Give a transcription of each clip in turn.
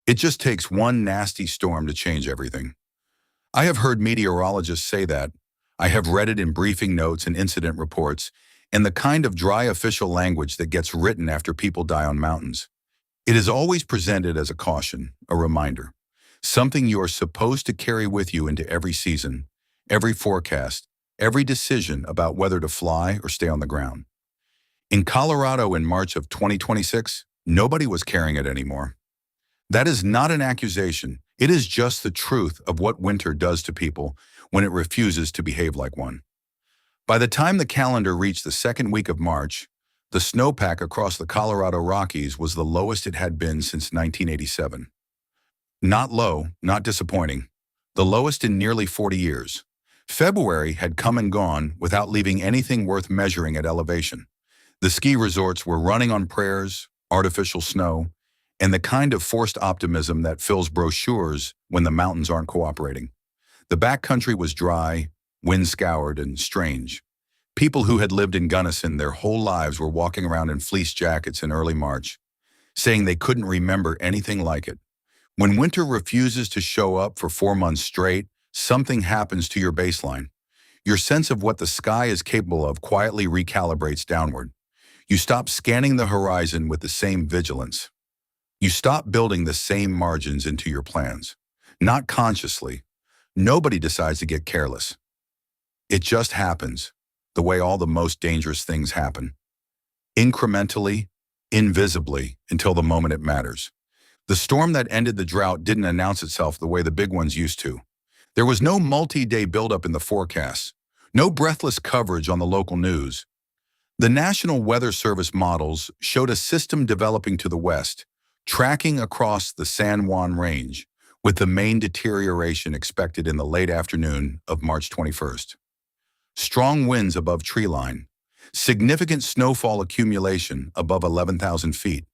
It just takes one nasty storm to change everything. I have heard meteorologists say that. I have read it in briefing notes and incident reports, and the kind of dry official language that gets written after people die on mountains. It is always presented as a caution, a reminder, something you are supposed to carry with you into every season, every forecast, every decision about whether to fly or stay on the ground. In Colorado in March of 2026, nobody was carrying it anymore. That is not an accusation. It is just the truth of what winter does to people when it refuses to behave like one. By the time the calendar reached the second week of March, the snowpack across the Colorado Rockies was the lowest it had been since 1987. Not low, not disappointing. The lowest in nearly 40 years. February had come and gone without leaving anything worth measuring at elevation. The ski resorts were running on prayers, artificial snow, and the kind of forced optimism that fills brochures when the mountains aren't cooperating. The backcountry was dry, wind-scoured, and strange. People who had lived in Gunnison their whole lives were walking around in fleece jackets in early March, saying they couldn't remember anything like it. When winter refuses to show up for 4 months straight, something happens to your baseline. Your sense of what the sky is capable of quietly recalibrates downward. You stop scanning the horizon with the same vigilance. You stop building the same margins into your plans. Not consciously. Nobody decides to get careless. It just happens, the way all the most dangerous things happen. Incrementally, invisibly, until the moment it matters. The storm that ended the drought didn't announce itself the way the big ones used to. There was no multi-day buildup in the forecasts, no breathless coverage on the local news. The National Weather Service models showed a system developing to the west, tracking across the San Juan Range, with the main deterioration expected in the late afternoon of March 21st. Strong winds above treeline, significant snowfall accumulation above 11,000 feet.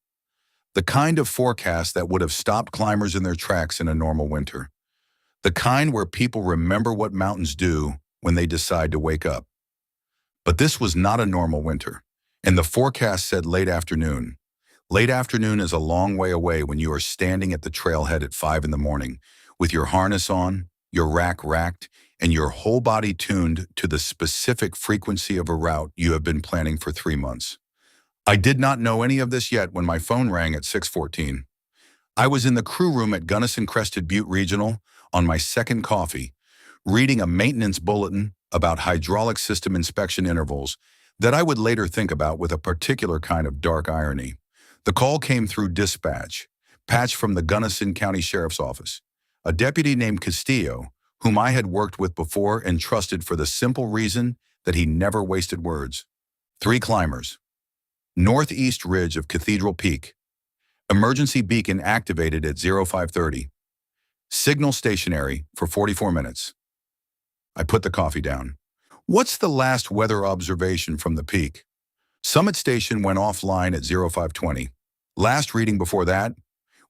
The kind of forecast that would have stopped climbers in their tracks in a normal winter. The kind where people remember what mountains do when they decide to wake up. But this was not a normal winter, and the forecast said late afternoon. Late afternoon is a long way away when you are standing at the trailhead at 5 in the morning, with your harness on, your rack racked, and your whole body tuned to the specific frequency of a route you have been planning for 3 months. I did not know any of this yet when my phone rang at 6:14. I was in the crew room at Gunnison Crested Butte Regional on my second coffee, reading a maintenance bulletin about hydraulic system inspection intervals that I would later think about with a particular kind of dark irony. The call came through dispatch, patched from the Gunnison County Sheriff's Office. A deputy named Castillo, whom I had worked with before and trusted for the simple reason that he never wasted words. 3 climbers. Northeast ridge of Cathedral Peak. Emergency beacon activated at 0530. Signal stationary for 44 minutes. I put the coffee down. What's the last weather observation from the peak? Summit station went offline at 0520. Last reading before that,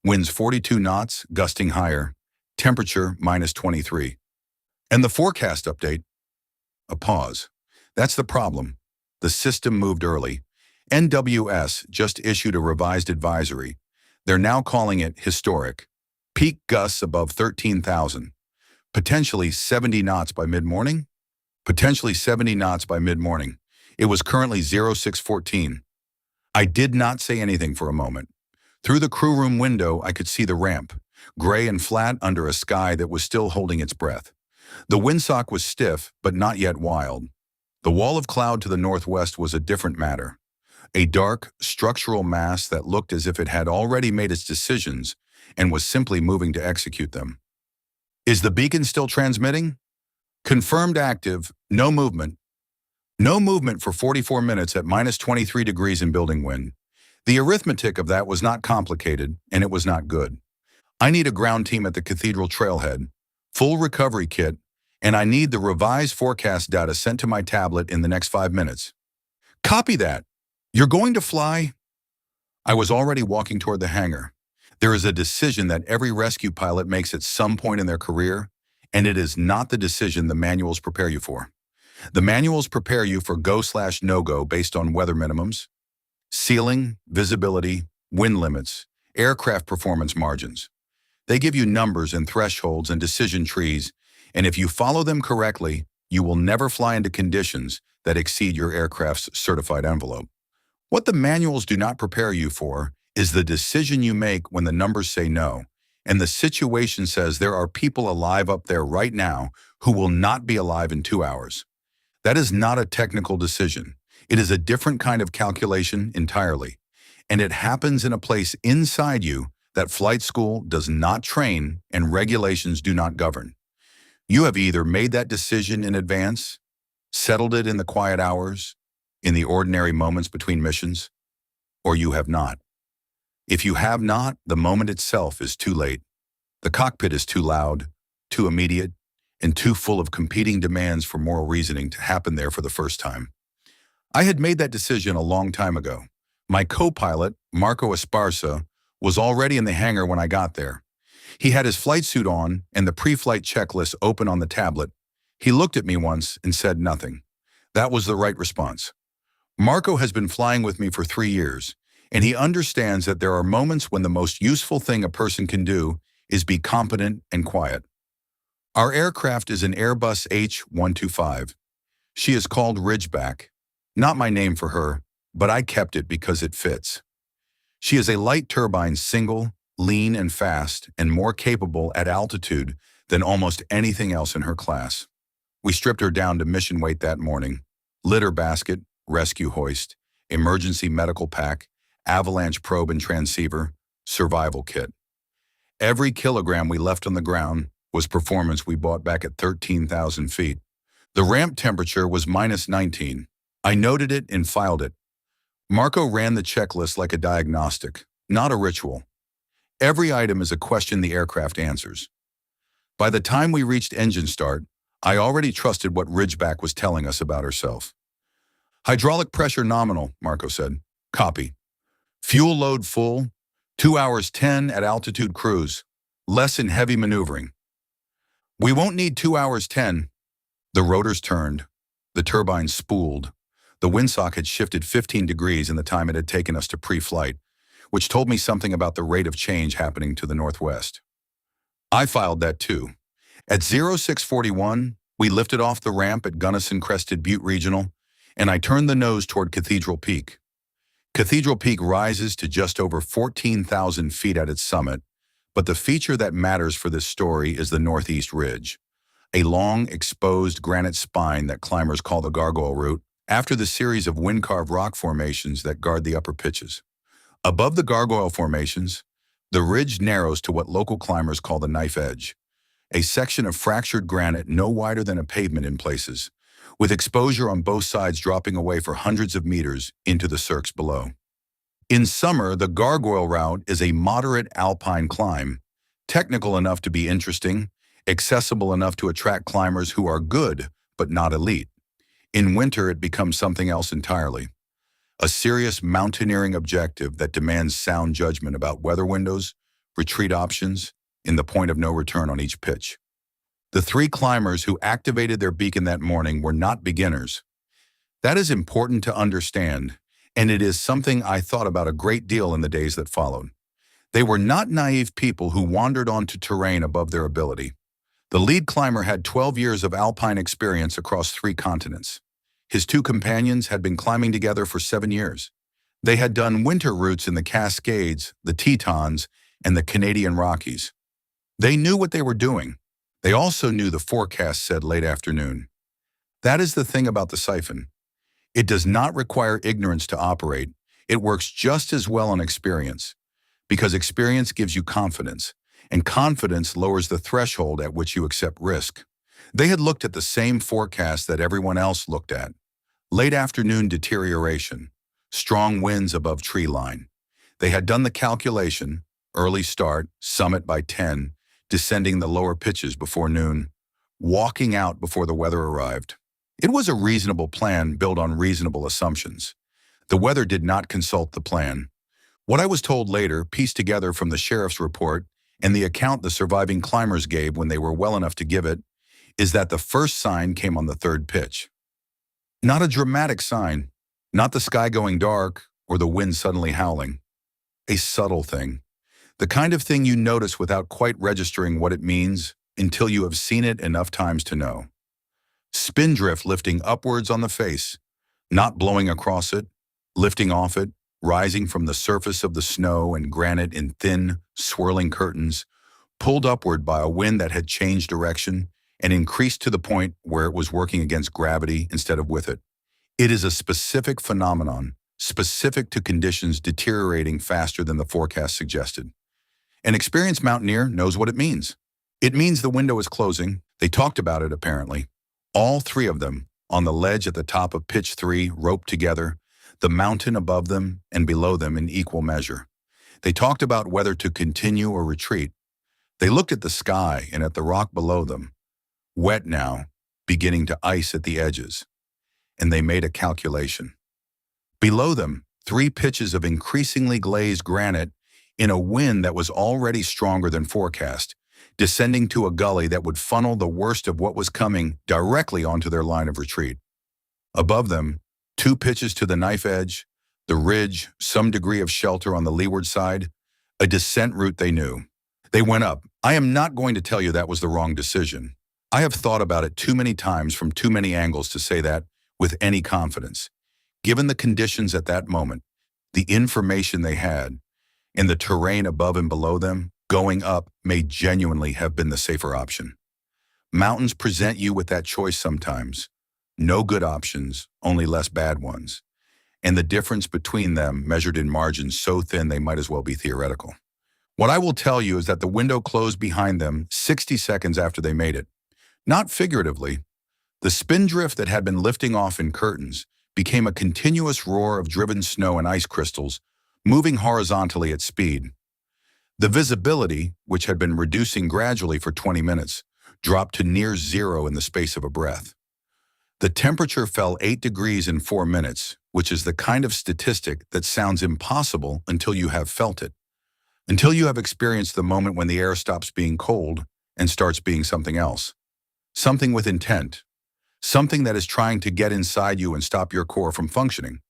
winds 42 knots, gusting higher, temperature -23. And the forecast update? A pause. That's the problem. The system moved early. NWS just issued a revised advisory. They're now calling it historic. Peak gusts above 13,000. Potentially 70 knots by mid-morning? Potentially 70 knots by mid-morning. It was currently 0614. I did not say anything for a moment. Through the crew room window, I could see the ramp, gray and flat under a sky that was still holding its breath. The windsock was stiff, but not yet wild. The wall of cloud to the northwest was a different matter. A dark, structural mass that looked as if it had already made its decisions and was simply moving to execute them. Is the beacon still transmitting? Confirmed active, no movement. No movement for 44 minutes at -23 degrees in building wind. The arithmetic of that was not complicated, and it was not good. I need a ground team at the Cathedral Trailhead, full recovery kit, and I need the revised forecast data sent to my tablet in the next 5 minutes. Copy that. You're going to fly? I was already walking toward the hangar. There is a decision that every rescue pilot makes at some point in their career, and it is not the decision the manuals prepare you for. The manuals prepare you for go/no-go based on weather minimums, ceiling, visibility, wind limits, aircraft performance margins. They give you numbers and thresholds and decision trees, and if you follow them correctly, you will never fly into conditions that exceed your aircraft's certified envelope. What the manuals do not prepare you for is the decision you make when the numbers say no, and the situation says there are people alive up there right now who will not be alive in 2 hours. That is not a technical decision. It is a different kind of calculation entirely, and it happens in a place inside you that flight school does not train and regulations do not govern. You have either made that decision in advance, settled it in the quiet hours, in the ordinary moments between missions, or you have not. If you have not, the moment itself is too late. The cockpit is too loud, too immediate, and too full of competing demands for moral reasoning to happen there for the first time. I had made that decision a long time ago. My co-pilot, Marco Esparza, was already in the hangar when I got there. He had his flight suit on and the pre-flight checklist open on the tablet. He looked at me once and said nothing. That was the right response. Marco has been flying with me for 3 years, and he understands that there are moments when the most useful thing a person can do is be competent and quiet. Our aircraft is an Airbus H125. She is called Ridgeback. Not my name for her, but I kept it because it fits. She is a light turbine single, lean and fast, and more capable at altitude than almost anything else in her class. We stripped her down to mission weight that morning. Litter basket, rescue hoist, emergency medical pack, avalanche probe and transceiver, survival kit. Every kilogram we left on the ground was performance we bought back at 13,000 feet. The ramp temperature was -19. I noted it and filed it. Marco ran the checklist like a diagnostic, not a ritual. Every item is a question the aircraft answers. By the time we reached engine start, I already trusted what Ridgeback was telling us about herself. Hydraulic pressure nominal, Marco said. Copy. Fuel load full, 2 hours 10 at altitude cruise, less in heavy maneuvering. We won't need 2 hours 10. The rotors turned. The turbine spooled. The windsock had shifted 15 degrees in the time it had taken us to pre-flight, which told me something about the rate of change happening to the northwest. I filed that too. At 0641, we lifted off the ramp at Gunnison-Crested Butte Regional, and I turned the nose toward Cathedral Peak. Cathedral Peak rises to just over 14,000 feet at its summit, but the feature that matters for this story is the Northeast Ridge, a long, exposed granite spine that climbers call the Gargoyle Route, after the series of wind-carved rock formations that guard the upper pitches. Above the gargoyle formations, the ridge narrows to what local climbers call the knife edge, a section of fractured granite no wider than a pavement in places, with exposure on both sides dropping away for hundreds of meters into the cirques below. In summer, the gargoyle route is a moderate alpine climb, technical enough to be interesting, accessible enough to attract climbers who are good but not elite. In winter, it becomes something else entirely. A serious mountaineering objective that demands sound judgment about weather windows, retreat options, and the point of no return on each pitch. The 3 climbers who activated their beacon that morning were not beginners. That is important to understand, and it is something I thought about a great deal in the days that followed. They were not naive people who wandered onto terrain above their ability. The lead climber had 12 years of alpine experience across 3 continents. His 2 companions had been climbing together for 7 years. They had done winter routes in the Cascades, the Tetons, and the Canadian Rockies. They knew what they were doing. They also knew the forecast said late afternoon. That is the thing about the siphon. It does not require ignorance to operate. It works just as well on experience, because experience gives you confidence, and confidence lowers the threshold at which you accept risk. They had looked at the same forecast that everyone else looked at. Late afternoon deterioration, strong winds above tree line. They had done the calculation, early start, summit by 10, descending the lower pitches before noon, walking out before the weather arrived. It was a reasonable plan built on reasonable assumptions. The weather did not consult the plan. What I was told later, pieced together from the sheriff's report and the account the surviving climbers gave when they were well enough to give it, is that the first sign came on the 3rd pitch. Not a dramatic sign, not the sky going dark or the wind suddenly howling. A subtle thing. The kind of thing you notice without quite registering what it means until you have seen it enough times to know. Spindrift lifting upwards on the face, not blowing across it, lifting off it, rising from the surface of the snow and granite in thin, swirling curtains, pulled upward by a wind that had changed direction and increased to the point where it was working against gravity instead of with it. It is a specific phenomenon, specific to conditions deteriorating faster than the forecast suggested. An experienced mountaineer knows what it means. It means the window is closing. They talked about it, apparently. All three of them, on the ledge at the top of pitch 3, roped together, the mountain above them and below them in equal measure. They talked about whether to continue or retreat. They looked at the sky and at the rock below them, wet now, beginning to ice at the edges. And they made a calculation. Below them, 3 pitches of increasingly glazed granite in a wind that was already stronger than forecast, descending to a gully that would funnel the worst of what was coming directly onto their line of retreat. Above them, 2 pitches to the knife edge, the ridge, some degree of shelter on the leeward side, a descent route they knew. They went up. I am not going to tell you that was the wrong decision. I have thought about it too many times from too many angles to say that with any confidence. Given the conditions at that moment, the information they had, and the terrain above and below them, going up may genuinely have been the safer option. Mountains present you with that choice sometimes. No good options, only less bad ones. And the difference between them measured in margins so thin they might as well be theoretical. What I will tell you is that the window closed behind them 60 seconds after they made it. Not figuratively. The spindrift that had been lifting off in curtains became a continuous roar of driven snow and ice crystals, moving horizontally at speed. The visibility, which had been reducing gradually for 20 minutes, dropped to near zero in the space of a breath. The temperature fell 8 degrees in 4 minutes, which is the kind of statistic that sounds impossible until you have felt it, until you have experienced the moment when the air stops being cold and starts being something else, something with intent, something that is trying to get inside you and stop your core from functioning.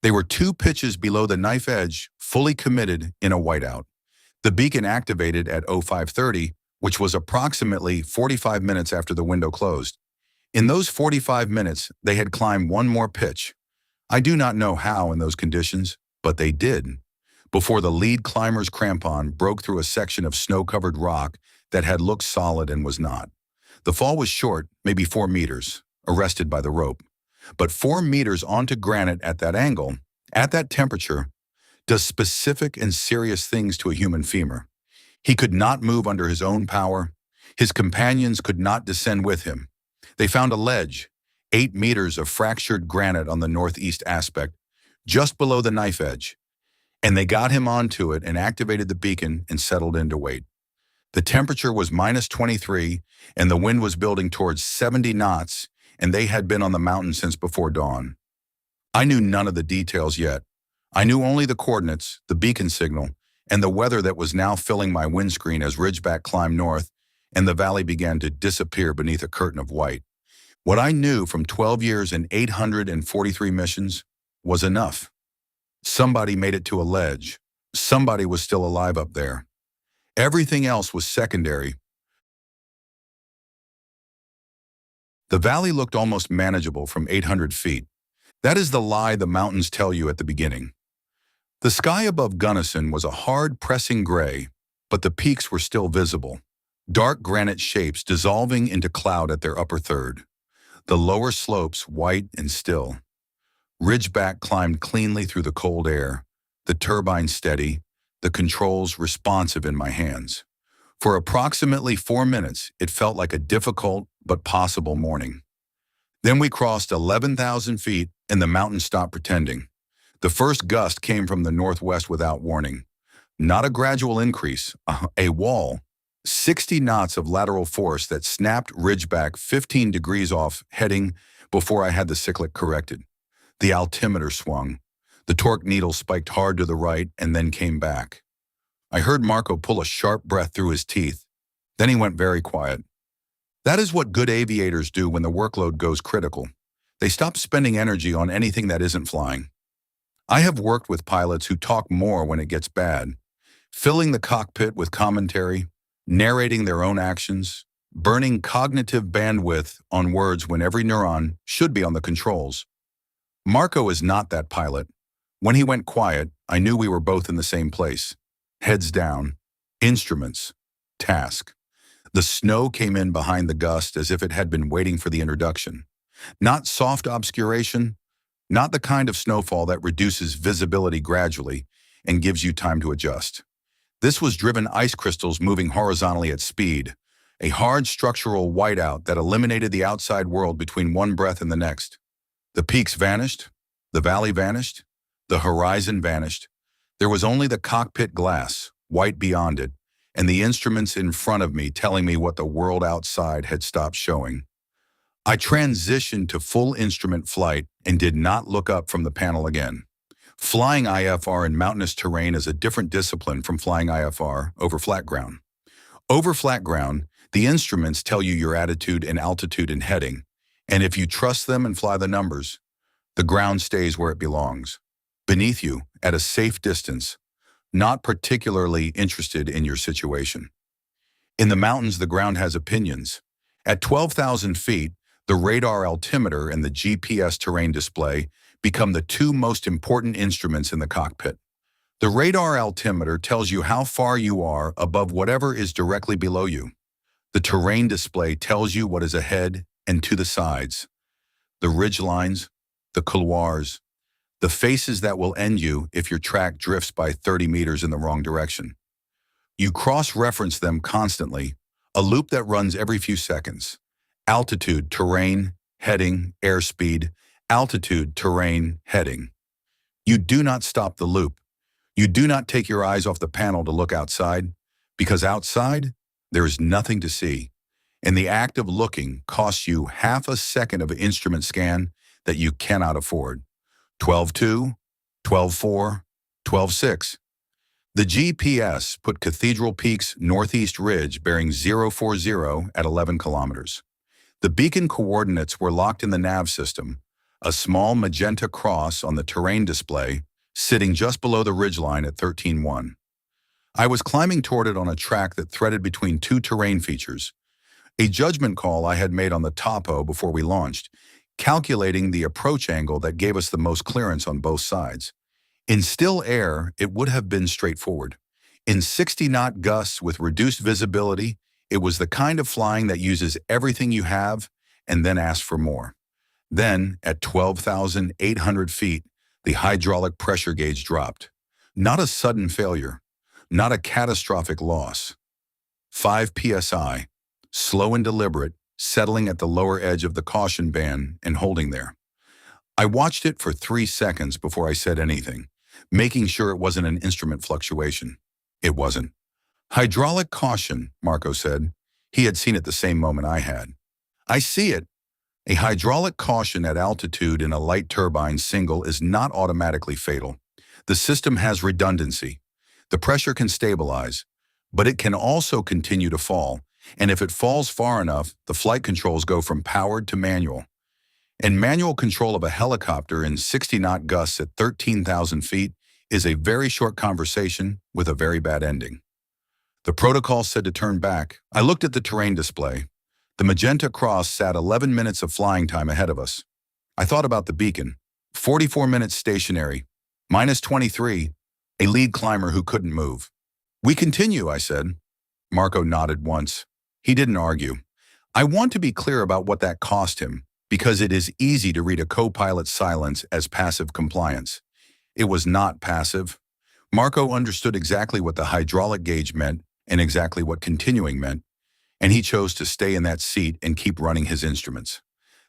They were 2 pitches below the knife edge, fully committed in a whiteout. The beacon activated at 0530, which was approximately 45 minutes after the window closed. In those 45 minutes, they had climbed 1 more pitch. I do not know how in those conditions, but they did, before the lead climber's crampon broke through a section of snow-covered rock that had looked solid and was not. The fall was short, maybe 4 meters, arrested by the rope. But 4 meters onto granite at that angle, at that temperature, does specific and serious things to a human femur. He could not move under his own power. His companions could not descend with him. They found a ledge, 8 meters of fractured granite on the northeast aspect, just below the knife edge, and they got him onto it and activated the beacon and settled in to wait. The temperature was -23, and the wind was building towards 70 knots, and they had been on the mountain since before dawn. I knew none of the details yet. I knew only the coordinates, the beacon signal, and the weather that was now filling my windscreen as Ridgeback climbed north, and the valley began to disappear beneath a curtain of white. What I knew from 12 years and 843 missions was enough. Somebody made it to a ledge. Somebody was still alive up there. Everything else was secondary. The valley looked almost manageable from 800 feet. That is the lie the mountains tell you at the beginning. The sky above Gunnison was a hard, pressing gray, but the peaks were still visible. Dark granite shapes dissolving into cloud at their upper third. The lower slopes white and still. Ridgeback climbed cleanly through the cold air, the turbine steady, the controls responsive in my hands. For approximately 4 minutes, it felt like a difficult but possible morning. Then we crossed 11,000 feet and the mountain stopped pretending. The first gust came from the northwest without warning. Not a gradual increase, a wall. 60 knots of lateral force that snapped Ridgeback 15 degrees off heading before I had the cyclic corrected. The altimeter swung. The torque needle spiked hard to the right and then came back. I heard Marco pull a sharp breath through his teeth. Then he went very quiet. That is what good aviators do when the workload goes critical. They stop spending energy on anything that isn't flying. I have worked with pilots who talk more when it gets bad. filling the cockpit with commentary, narrating their own actions, burning cognitive bandwidth on words when every neuron should be on the controls. Marco is not that pilot. When he went quiet, I knew we were both in the same place. Heads down, instruments, task. The snow came in behind the gust as if it had been waiting for the introduction. Not soft obscuration, not the kind of snowfall that reduces visibility gradually and gives you time to adjust. This was driven ice crystals moving horizontally at speed, a hard structural whiteout that eliminated the outside world between one breath and the next. The peaks vanished, the valley vanished, the horizon vanished. There was only the cockpit glass, white beyond it, and the instruments in front of me telling me what the world outside had stopped showing. I transitioned to full instrument flight and did not look up from the panel again. Flying IFR in mountainous terrain is a different discipline from flying IFR over flat ground. Over flat ground, the instruments tell you your attitude and altitude and heading, and if you trust them and fly the numbers, the ground stays where it belongs, beneath you at a safe distance, not particularly interested in your situation. In the mountains, the ground has opinions. At 12,000 feet, the radar altimeter and the GPS terrain display become the two most important instruments in the cockpit. The radar altimeter tells you how far you are above whatever is directly below you. The terrain display tells you what is ahead and to the sides, the ridge lines, the couloirs, the faces that will end you if your track drifts by 30 meters in the wrong direction. You cross-reference them constantly, a loop that runs every few seconds. Altitude, terrain, heading, airspeed, altitude, terrain, heading. You do not stop the loop. You do not take your eyes off the panel to look outside, because outside, there is nothing to see. And the act of looking costs you half a second of an instrument scan that you cannot afford. 12.2, 12.4, 12.6. The GPS put Cathedral Peak's northeast ridge bearing 040 at 11 kilometers. The beacon coordinates were locked in the nav system, a small magenta cross on the terrain display sitting just below the ridgeline at 13.1. I was climbing toward it on a track that threaded between two terrain features, a judgment call I had made on the topo before we launched, calculating the approach angle that gave us the most clearance on both sides. In still air, it would have been straightforward. In 60-knot gusts with reduced visibility, it was the kind of flying that uses everything you have and then asks for more. Then, at 12,800 feet, the hydraulic pressure gauge dropped. Not a sudden failure, not a catastrophic loss. 5 psi, slow and deliberate, settling at the lower edge of the caution band and holding there. I watched it for 3 seconds before I said anything, making sure it wasn't an instrument fluctuation. It wasn't. Hydraulic caution, Marco said. He had seen it the same moment I had. I see it. A hydraulic caution at altitude in a light turbine single is not automatically fatal. The system has redundancy. The pressure can stabilize, but it can also continue to fall, and if it falls far enough, the flight controls go from powered to manual. And manual control of a helicopter in 60-knot gusts at 13,000 feet is a very short conversation with a very bad ending. The protocol said to turn back. I looked at the terrain display. The magenta cross sat 11 minutes of flying time ahead of us. I thought about the beacon. 44 minutes stationary. Minus 23. A lead climber who couldn't move. We continue, I said. Marco nodded once. He didn't argue. I want to be clear about what that cost him, because it is easy to read a co-pilot's silence as passive compliance. It was not passive. Marco understood exactly what the hydraulic gauge meant and exactly what continuing meant, and he chose to stay in that seat and keep running his instruments.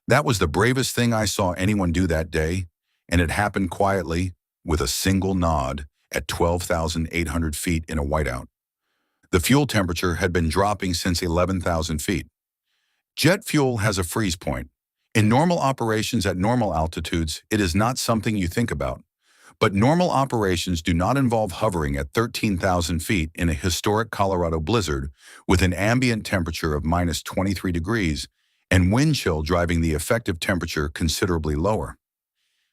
That was the bravest thing I saw anyone do that day, and it happened quietly with a single nod at 12,800 feet in a whiteout. The fuel temperature had been dropping since 11,000 feet. Jet fuel has a freeze point. In normal operations at normal altitudes, it is not something you think about. But normal operations do not involve hovering at 13,000 feet in a historic Colorado blizzard with an ambient temperature of minus 23 degrees and wind chill driving the effective temperature considerably lower.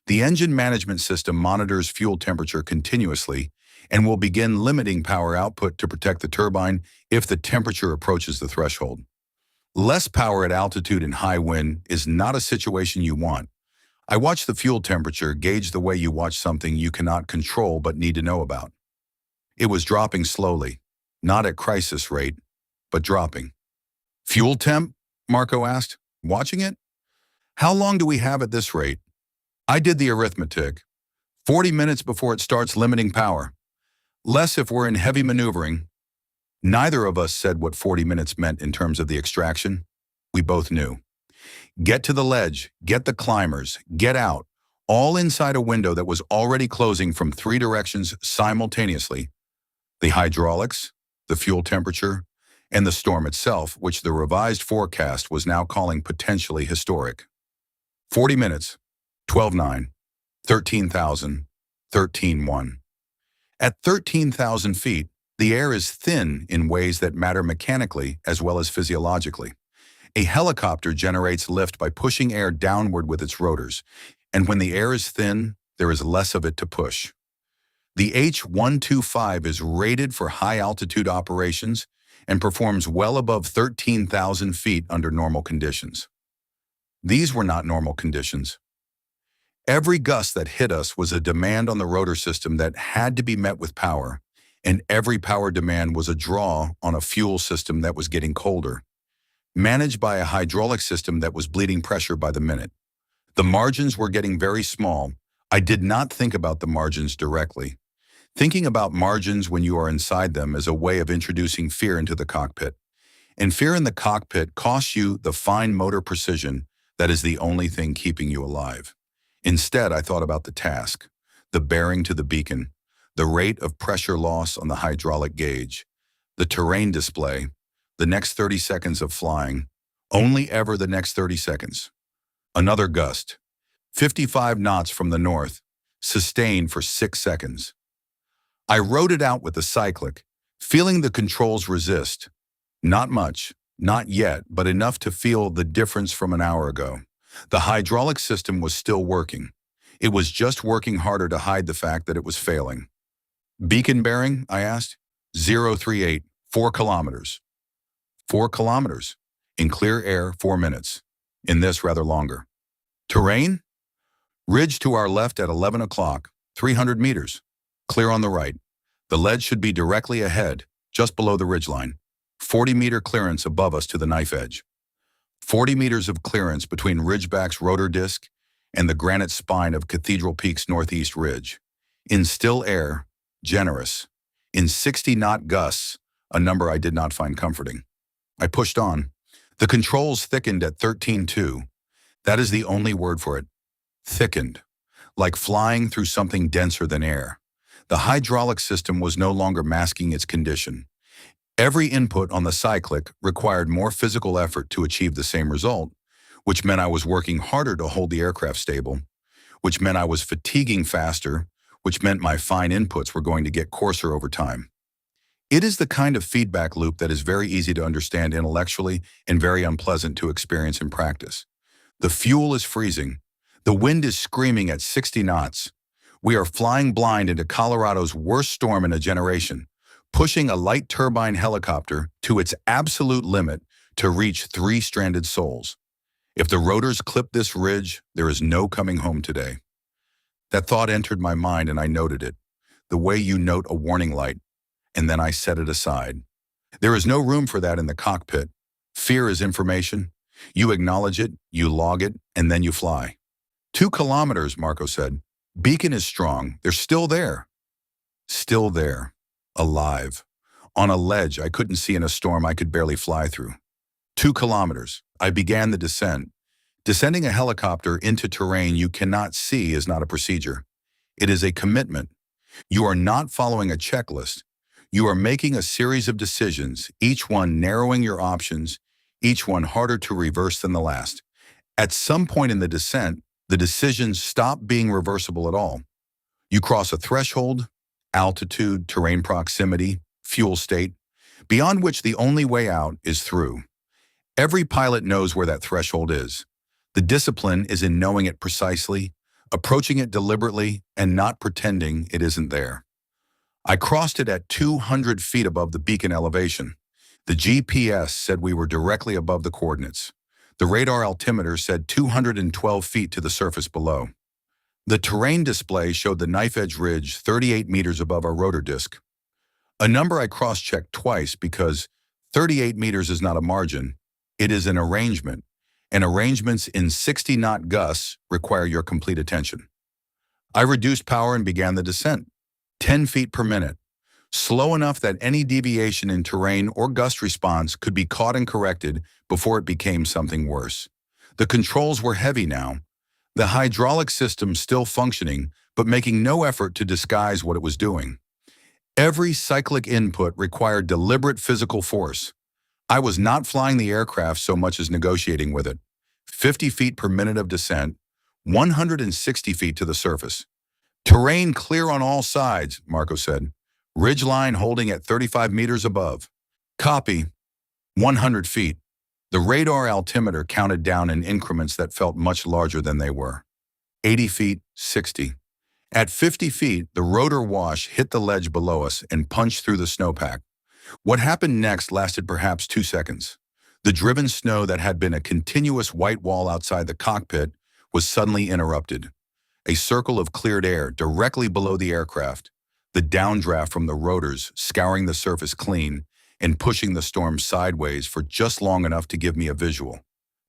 The engine management system monitors fuel temperature continuously, and will begin limiting power output to protect the turbine if the temperature approaches the threshold. Less power at altitude and high wind is not a situation you want. I watch the fuel temperature gauge the way you watch something you cannot control but need to know about. It was dropping slowly, not at crisis rate, but dropping. Fuel temp? Marco asked, watching it. How long do we have at this rate? I did the arithmetic. 40 minutes before it starts limiting power. Less if we're in heavy maneuvering. Neither of us said what 40 minutes meant in terms of the extraction. We both knew. Get to the ledge, get the climbers, get out, all inside a window that was already closing from 3 directions simultaneously. The hydraulics, the fuel temperature, and the storm itself, which the revised forecast was now calling potentially historic. 40 minutes, 12,9, 13,000, 13,1. At 13,000 feet, the air is thin in ways that matter mechanically as well as physiologically. A helicopter generates lift by pushing air downward with its rotors, and when the air is thin, there is less of it to push. The H-125 is rated for high-altitude operations and performs well above 13,000 feet under normal conditions. These were not normal conditions. Every gust that hit us was a demand on the rotor system that had to be met with power, and every power demand was a draw on a fuel system that was getting colder, managed by a hydraulic system that was bleeding pressure by the minute. The margins were getting very small. I did not think about the margins directly. Thinking about margins when you are inside them is a way of introducing fear into the cockpit. And fear in the cockpit costs you the fine motor precision that is the only thing keeping you alive. Instead, I thought about the task, the bearing to the beacon, the rate of pressure loss on the hydraulic gauge, the terrain display, the next 30 seconds of flying, only ever the next 30 seconds. Another gust, 55 knots from the north, sustained for 6 seconds. I rode it out with the cyclic, feeling the controls resist. Not much, not yet, but enough to feel the difference from an hour ago. The hydraulic system was still working. It was just working harder to hide the fact that it was failing. Beacon bearing, I asked. 038, 4 kilometers. 4 kilometers. In clear air, 4 minutes. In this, rather longer. Terrain? Ridge to our left at 11 o'clock, 300 meters. Clear on the right. The ledge should be directly ahead, just below the ridgeline. 40-meter clearance above us to the knife edge. 40 meters of clearance between Ridgeback's rotor disc and the granite spine of Cathedral Peak's northeast ridge. In still air, generous. In 60-knot gusts, a number I did not find comforting. I pushed on. The controls thickened at 13.2. That is the only word for it. Thickened. Like flying through something denser than air. The hydraulic system was no longer masking its condition. Every input on the cyclic required more physical effort to achieve the same result, which meant I was working harder to hold the aircraft stable, which meant I was fatiguing faster, which meant my fine inputs were going to get coarser over time. It is the kind of feedback loop that is very easy to understand intellectually and very unpleasant to experience in practice. The fuel is freezing. The wind is screaming at 60 knots. We are flying blind into Colorado's worst storm in a generation, pushing a light turbine helicopter to its absolute limit to reach 3 stranded souls. If the rotors clip this ridge, there is no coming home today. That thought entered my mind and I noted it, the way you note a warning light, and then I set it aside. There is no room for that in the cockpit. Fear is information. You acknowledge it, you log it, and then you fly. 2 kilometers, Marco said. Beacon is strong. They're still there. Still there. Alive. On a ledge I couldn't see in a storm I could barely fly through. 2 kilometers. I began the descent. Descending a helicopter into terrain you cannot see is not a procedure. It is a commitment. You are not following a checklist. You are making a series of decisions, each one narrowing your options, each one harder to reverse than the last. At some point in the descent, the decisions stop being reversible at all. You cross a threshold, altitude, terrain proximity, fuel state, beyond which the only way out is through. Every pilot knows where that threshold is. The discipline is in knowing it precisely, approaching it deliberately, and not pretending it isn't there. I crossed it at 200 feet above the beacon elevation. The GPS said we were directly above the coordinates. The radar altimeter said 212 feet to the surface below. The terrain display showed the knife-edge ridge 38 meters above our rotor disc. A number I cross-checked twice because 38 meters is not a margin, it is an arrangement, and arrangements in 60-knot gusts require your complete attention. I reduced power and began the descent, 10 feet per minute, slow enough that any deviation in terrain or gust response could be caught and corrected before it became something worse. The controls were heavy now, the hydraulic system still functioning, but making no effort to disguise what it was doing. Every cyclic input required deliberate physical force. I was not flying the aircraft so much as negotiating with it. 50 feet per minute of descent, 160 feet to the surface. Terrain clear on all sides, Marco said. Ridgeline holding at 35 meters above. Copy. 100 feet. The radar altimeter counted down in increments that felt much larger than they were. 80 feet, 60. At 50 feet, the rotor wash hit the ledge below us and punched through the snowpack. What happened next lasted perhaps 2 seconds. The driven snow that had been a continuous white wall outside the cockpit was suddenly interrupted. A circle of cleared air directly below the aircraft, the downdraft from the rotors scouring the surface clean and pushing the storm sideways for just long enough to give me a visual.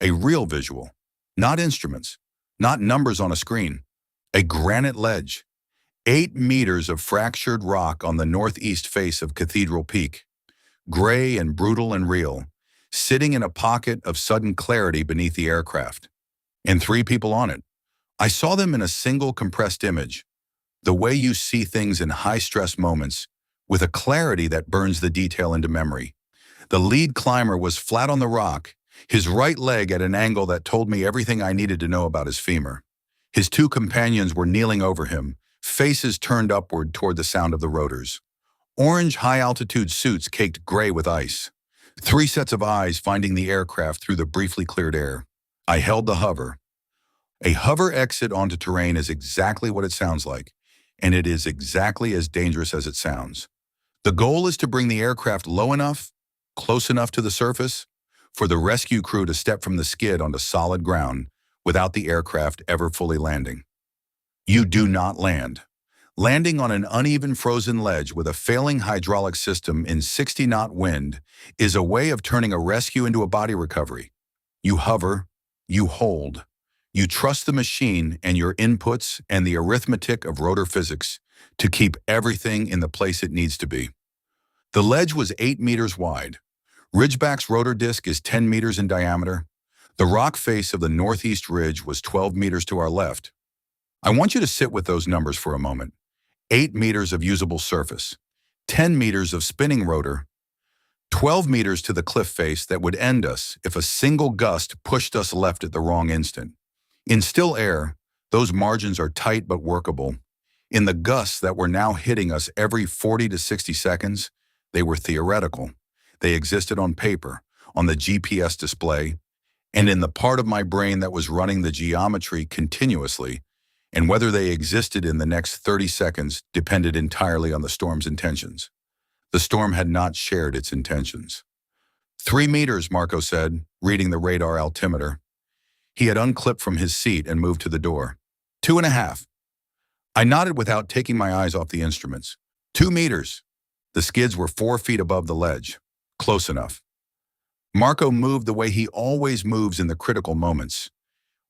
A real visual. Not instruments. Not numbers on a screen. A granite ledge. 8 meters of fractured rock on the northeast face of Cathedral Peak. Gray and brutal and real, sitting in a pocket of sudden clarity beneath the aircraft. And 3 people on it. I saw them in a single compressed image, the way you see things in high-stress moments, with a clarity that burns the detail into memory. The lead climber was flat on the rock, his right leg at an angle that told me everything I needed to know about his femur. His 2 companions were kneeling over him, faces turned upward toward the sound of the rotors. Orange high-altitude suits caked gray with ice. 3 sets of eyes finding the aircraft through the briefly cleared air. I held the hover. A hover exit onto terrain is exactly what it sounds like, and it is exactly as dangerous as it sounds. The goal is to bring the aircraft low enough, close enough to the surface, for the rescue crew to step from the skid onto solid ground without the aircraft ever fully landing. You do not land. Landing on an uneven frozen ledge with a failing hydraulic system in 60-knot wind is a way of turning a rescue into a body recovery. You hover, you hold, you trust the machine and your inputs and the arithmetic of rotor physics to keep everything in the place it needs to be. The ledge was 8 meters wide. Ridgeback's rotor disc is 10 meters in diameter. The rock face of the northeast ridge was 12 meters to our left. I want you to sit with those numbers for a moment. 8 meters of usable surface, 10 meters of spinning rotor, 12 meters to the cliff face that would end us if a single gust pushed us left at the wrong instant. In still air, those margins are tight but workable. In the gusts that were now hitting us every 40 to 60 seconds, they were theoretical. They existed on paper, on the GPS display, and in the part of my brain that was running the geometry continuously, and whether they existed in the next 30 seconds depended entirely on the storm's intentions. The storm had not shared its intentions. 3 meters, Marco said, reading the radar altimeter. He had unclipped from his seat and moved to the door. 2.5. I nodded without taking my eyes off the instruments. 2 meters. The skids were 4 feet above the ledge. Close enough. Marco moved the way he always moves in the critical moments.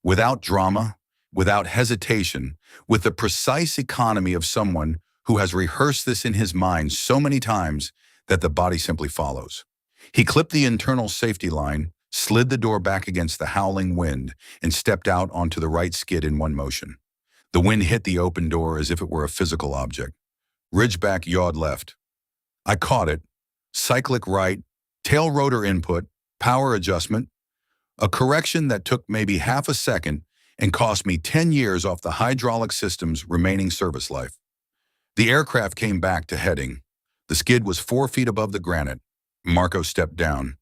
Without drama, without hesitation, with the precise economy of someone who has rehearsed this in his mind so many times that the body simply follows. He clipped the internal safety line, slid the door back against the howling wind, and stepped out onto the right skid in one motion. The wind hit the open door as if it were a physical object. Ridgeback yawed left. I caught it. Cyclic right, tail rotor input, power adjustment, a correction that took maybe half a second and cost me 10 years off the hydraulic system's remaining service life. The aircraft came back to heading. The skid was 4 feet above the granite. Marco stepped down.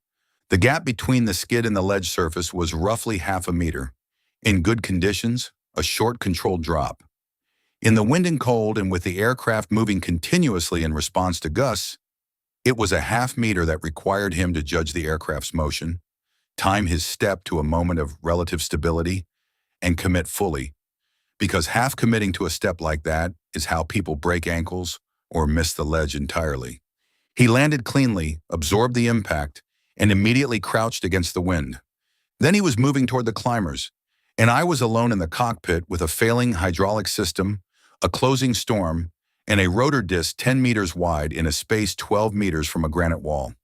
The gap between the skid and the ledge surface was roughly half a meter. In good conditions, a short controlled drop. In the wind and cold and with the aircraft moving continuously in response to gusts, it was a half-meter that required him to judge the aircraft's motion, time his step to a moment of relative stability, and commit fully, because half committing to a step like that is how people break ankles or miss the ledge entirely. He landed cleanly, absorbed the impact, and immediately crouched against the wind. Then he was moving toward the climbers, and I was alone in the cockpit with a failing hydraulic system, a closing storm, and a rotor disc 10 meters wide in a space 12 meters from a granite wall.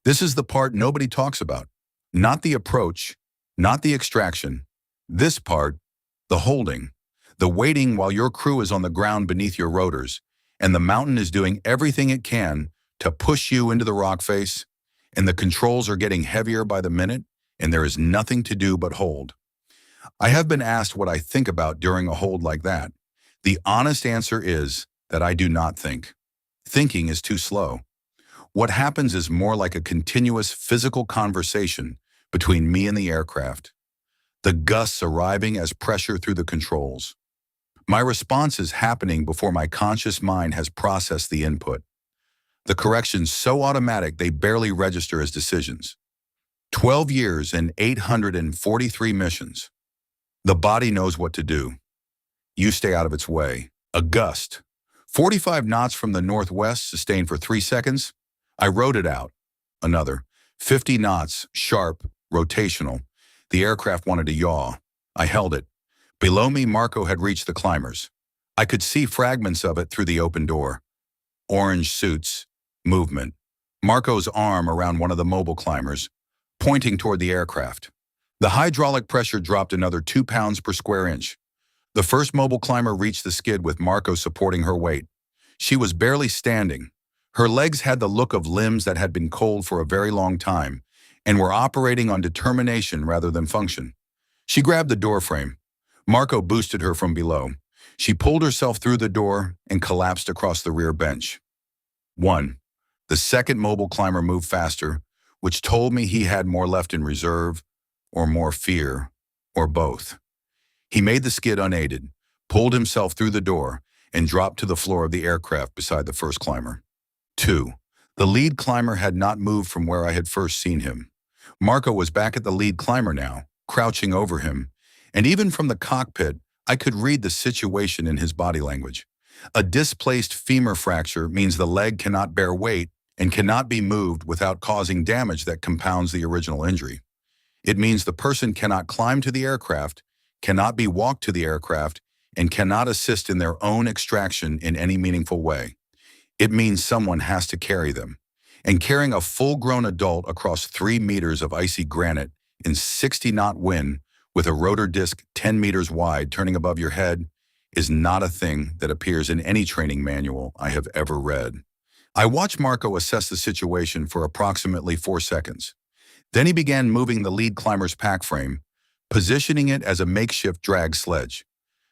This is the part nobody talks about. Not the approach, not the extraction. This part, the holding, the waiting while your crew is on the ground beneath your rotors, and the mountain is doing everything it can to push you into the rock face, and the controls are getting heavier by the minute, and there is nothing to do but hold. I have been asked what I think about during a hold like that. The honest answer is that I do not think. Thinking is too slow. What happens is more like a continuous physical conversation between me and the aircraft. The gusts arriving as pressure through the controls. My response is happening before my conscious mind has processed the input. The corrections so automatic they barely register as decisions. 12 years and 843 missions. The body knows what to do. You stay out of its way. A gust. 45 knots from the northwest, sustained for 3 seconds. I rode it out. Another. 50 knots, sharp, rotational. The aircraft wanted to yaw. I held it. Below me, Marco had reached the climbers. I could see fragments of it through the open door. Orange suits. Movement. Marco's arm around one of the mobile climbers, pointing toward the aircraft. The hydraulic pressure dropped another 2 pounds per square inch. The first mobile climber reached the skid with Marco supporting her weight. She was barely standing. Her legs had the look of limbs that had been cold for a very long time and were operating on determination rather than function. She grabbed the door frame. Marco boosted her from below. She pulled herself through the door and collapsed across the rear bench. 1. The second mobile climber moved faster, which told me he had more left in reserve, or more fear, or both. He made the skid unaided, pulled himself through the door, and dropped to the floor of the aircraft beside the first climber. 2. The lead climber had not moved from where I had first seen him. Marco was back at the lead climber now, crouching over him, and even from the cockpit, I could read the situation in his body language. A displaced femur fracture means the leg cannot bear weight and cannot be moved without causing damage that compounds the original injury. It means the person cannot climb to the aircraft, cannot be walked to the aircraft, and cannot assist in their own extraction in any meaningful way. It means someone has to carry them. And carrying a full-grown adult across 3 meters of icy granite in 60-knot wind with a rotor disc 10 meters wide turning above your head is not a thing that appears in any training manual I have ever read. I watched Marco assess the situation for approximately 4 seconds. Then he began moving the lead climber's pack frame, positioning it as a makeshift drag sledge,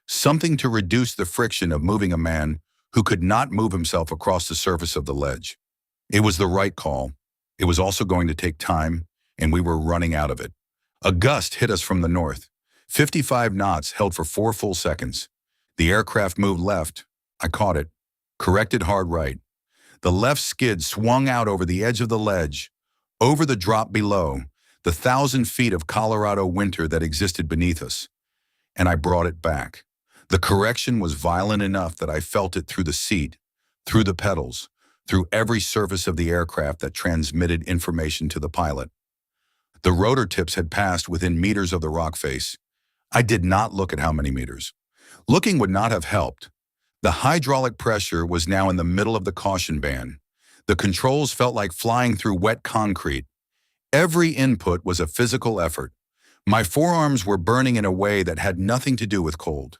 something to reduce the friction of moving a man who could not move himself across the surface of the ledge. It was the right call. It was also going to take time, and we were running out of it. A gust hit us from the north. 55 knots held for 4 full seconds. The aircraft moved left. I caught it. Corrected hard right. The left skid swung out over the edge of the ledge, over the drop below, the 1,000 feet of Colorado winter that existed beneath us. And I brought it back. The correction was violent enough that I felt it through the seat, through the pedals, through every surface of the aircraft that transmitted information to the pilot. The rotor tips had passed within meters of the rock face. I did not look at how many meters. Looking would not have helped. The hydraulic pressure was now in the middle of the caution band. The controls felt like flying through wet concrete. Every input was a physical effort. My forearms were burning in a way that had nothing to do with cold.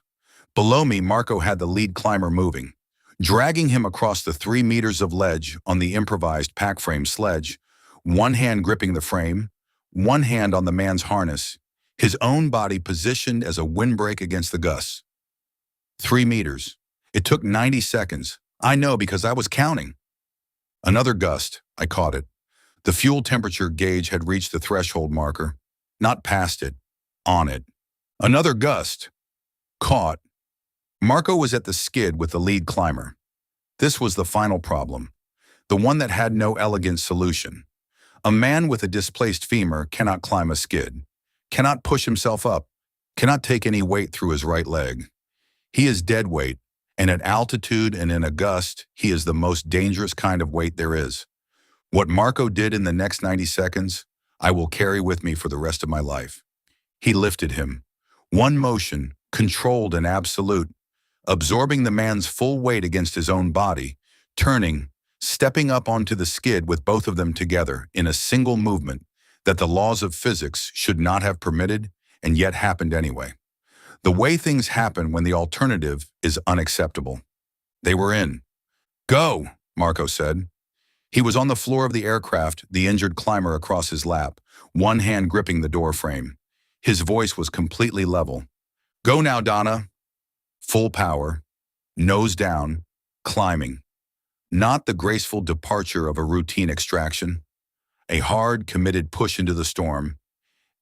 Below me, Marco had the lead climber moving, dragging him across the 3 meters of ledge on the improvised pack frame sledge, one hand gripping the frame, one hand on the man's harness, his own body positioned as a windbreak against the gusts. 3 meters. It took 90 seconds. I know because I was counting. Another gust. I caught it. The fuel temperature gauge had reached the threshold marker. Not past it. On it. Another gust. Caught. Marco was at the skid with the lead climber. This was the final problem, the one that had no elegant solution. A man with a displaced femur cannot climb a skid, cannot push himself up, cannot take any weight through his right leg. He is dead weight, and at altitude and in a gust, he is the most dangerous kind of weight there is. What Marco did in the next 90 seconds, I will carry with me for the rest of my life. He lifted him. One motion, controlled and absolute, absorbing the man's full weight against his own body, turning, stepping up onto the skid with both of them together in a single movement that the laws of physics should not have permitted and yet happened anyway. The way things happen when the alternative is unacceptable. They were in. "Go," Marco said. He was on the floor of the aircraft, the injured climber across his lap, one hand gripping the door frame. His voice was completely level. "Go now, Dana." Full power, nose down, climbing. Not the graceful departure of a routine extraction. A hard, committed push into the storm.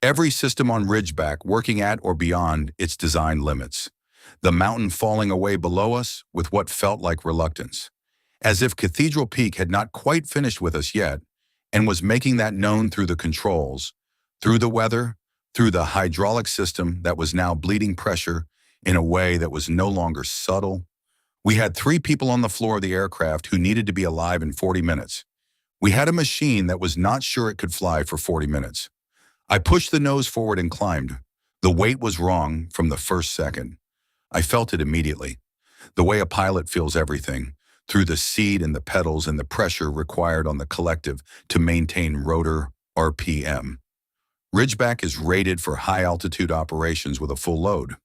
Every system on Ridgeback working at or beyond its design limits. The mountain falling away below us with what felt like reluctance. As if Cathedral Peak had not quite finished with us yet and was making that known through the controls, through the weather, through the hydraulic system that was now bleeding pressure in a way that was no longer subtle. We had 3 people on the floor of the aircraft who needed to be alive in 40 minutes. We had a machine that was not sure it could fly for 40 minutes. I pushed the nose forward and climbed. The weight was wrong from the first second. I felt it immediately. The way a pilot feels everything, through the seat and the pedals and the pressure required on the collective to maintain rotor RPM. Ridgeback is rated for high-altitude operations with a full load.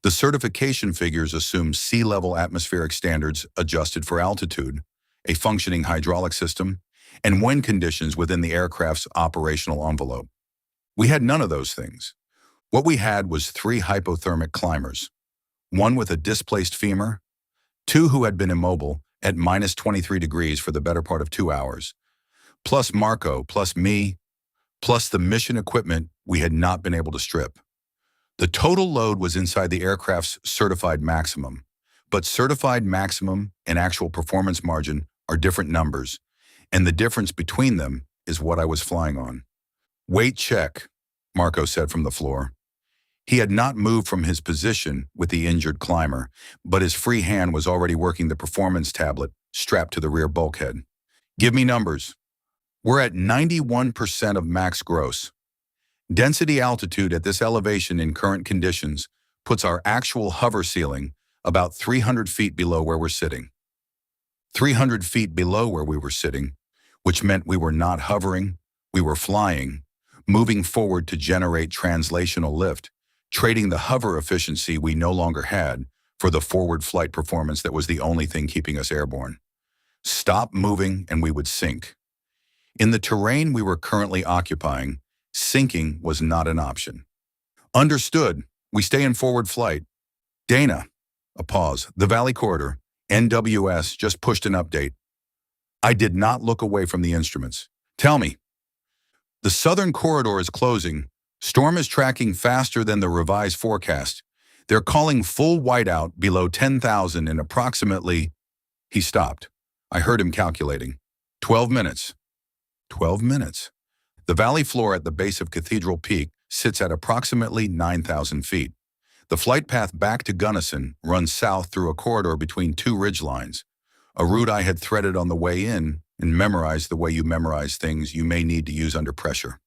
The certification figures assume sea-level atmospheric standards adjusted for altitude, a functioning hydraulic system, and wind conditions within the aircraft's operational envelope. We had none of those things. What we had was 3 hypothermic climbers, one with a displaced femur, 2 who had been immobile at minus 23 degrees for the better part of 2 hours, plus Marco, plus me, plus the mission equipment we had not been able to strip. The total load was inside the aircraft's certified maximum, but certified maximum and actual performance margin are different numbers, and the difference between them is what I was flying on. "Weight check," Marco said from the floor. He had not moved from his position with the injured climber, but his free hand was already working the performance tablet strapped to the rear bulkhead. "Give me numbers." "We're at 91% of max gross. Density altitude at this elevation in current conditions puts our actual hover ceiling about 300 feet below where we're sitting. 300 feet below where we were sitting, which meant we were not hovering, we were flying, moving forward to generate translational lift, trading the hover efficiency we no longer had for the forward flight performance that was the only thing keeping us airborne. Stop moving and we would sink. In the terrain we were currently occupying, sinking was not an option. "Understood. We stay in forward flight." "Dana," a pause, "the Valley Corridor, NWS, just pushed an update." I did not look away from the instruments. "Tell me." "The southern corridor is closing. Storm is tracking faster than the revised forecast. They're calling full whiteout below 10,000 in approximately..." He stopped. I heard him calculating. 12 minutes. 12 minutes. The valley floor at the base of Cathedral Peak sits at approximately 9,000 feet. The flight path back to Gunnison runs south through a corridor between 2 ridge lines, a route I had threaded on the way in and memorized the way you memorize things you may need to use under pressure.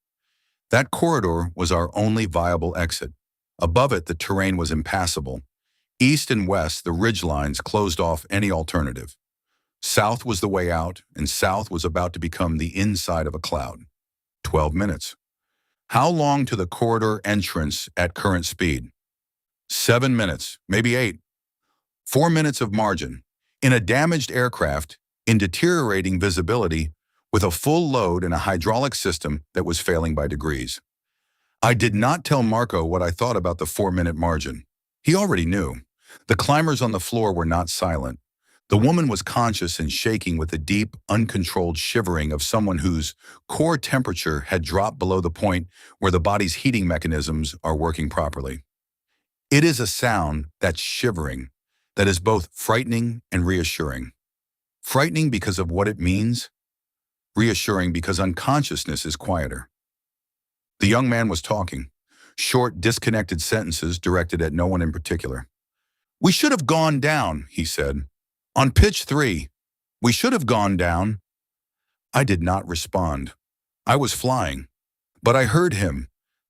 That corridor was our only viable exit. Above it, the terrain was impassable. East and west, the ridge lines closed off any alternative. South was the way out, and south was about to become the inside of a cloud. 12 minutes. How long to the corridor entrance at current speed? 7 minutes, maybe 8. 4 minutes of margin. In a damaged aircraft, in deteriorating visibility, with a full load and a hydraulic system that was failing by degrees. I did not tell Marco what I thought about the 4-minute margin. He already knew. The climbers on the floor were not silent. The woman was conscious and shaking with the deep, uncontrolled shivering of someone whose core temperature had dropped below the point where the body's heating mechanisms are working properly. It is a sound, that shivering, that is both frightening and reassuring. Frightening because of what it means, reassuring because unconsciousness is quieter. The young man was talking, short, disconnected sentences directed at no one in particular. "We should have gone down," he said. "On pitch 3. We should have gone down." I did not respond. I was flying. But I heard him.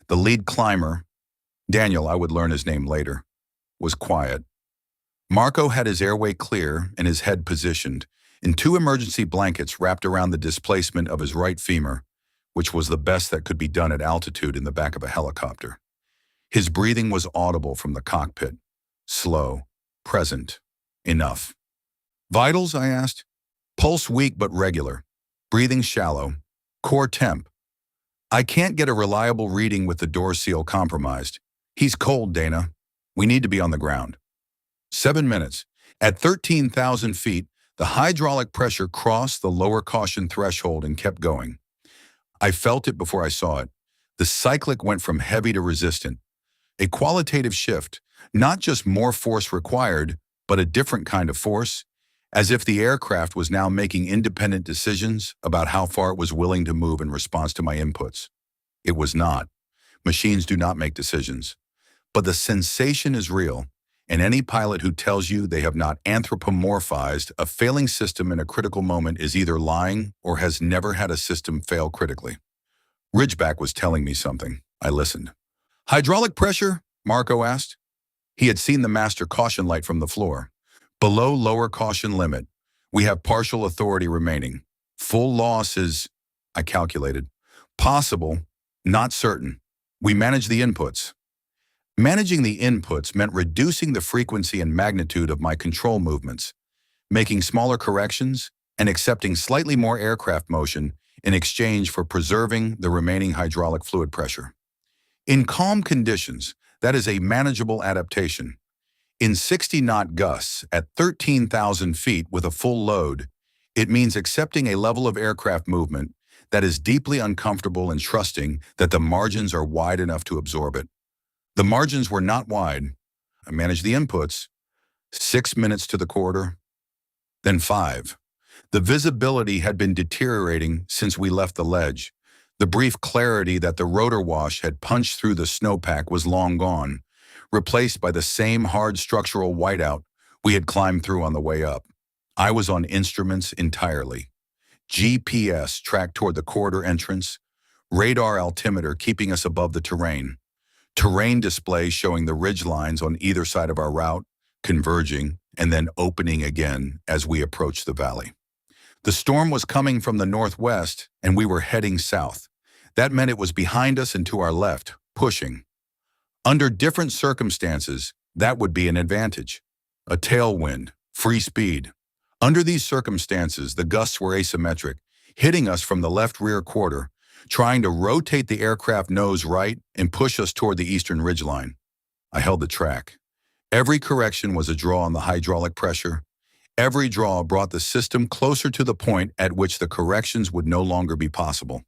The lead climber, Daniel, I would learn his name later, was quiet. Marco had his airway clear and his head positioned, in 2 emergency blankets wrapped around the displacement of his right femur, which was the best that could be done at altitude in the back of a helicopter. His breathing was audible from the cockpit. Slow, present, enough. "Vitals?" I asked. "Pulse weak but regular. Breathing shallow. Core temp." "I can't get a reliable reading with the door seal compromised. He's cold, Dana. We need to be on the ground." 7 minutes. At 13,000 feet, the hydraulic pressure crossed the lower caution threshold and kept going. I felt it before I saw it. The cyclic went from heavy to resistant. A qualitative shift, not just more force required, but a different kind of force, as if the aircraft was now making independent decisions about how far it was willing to move in response to my inputs. It was not. Machines do not make decisions. But the sensation is real, and any pilot who tells you they have not anthropomorphized a failing system in a critical moment is either lying or has never had a system fail critically. Ridgeback was telling me something. I listened. "Hydraulic pressure?" Marco asked. He had seen the master caution light from the floor. "Below lower caution limit. We have partial authority remaining. Full loss is," I calculated, "possible, not certain. We manage the inputs." Managing the inputs meant reducing the frequency and magnitude of my control movements, making smaller corrections, and accepting slightly more aircraft motion in exchange for preserving the remaining hydraulic fluid pressure. In calm conditions, that is a manageable adaptation. In 60-knot gusts at 13,000 feet with a full load, it means accepting a level of aircraft movement that is deeply uncomfortable and trusting that the margins are wide enough to absorb it. The margins were not wide. I managed the inputs. 6 minutes to the quarter, then 5. The visibility had been deteriorating since we left the ledge. The brief clarity that the rotor wash had punched through the snowpack was long gone, replaced by the same hard structural whiteout we had climbed through on the way up. I was on instruments entirely. GPS tracked toward the corridor entrance, radar altimeter keeping us above the terrain, terrain display showing the ridge lines on either side of our route, converging and then opening again as we approached the valley. The storm was coming from the northwest, and we were heading south. That meant it was behind us and to our left, pushing. Under different circumstances, that would be an advantage. A tailwind, free speed. Under these circumstances, the gusts were asymmetric, hitting us from the left rear quarter, trying to rotate the aircraft nose right and push us toward the eastern ridgeline. I held the track. Every correction was a draw on the hydraulic pressure. Every draw brought the system closer to the point at which the corrections would no longer be possible.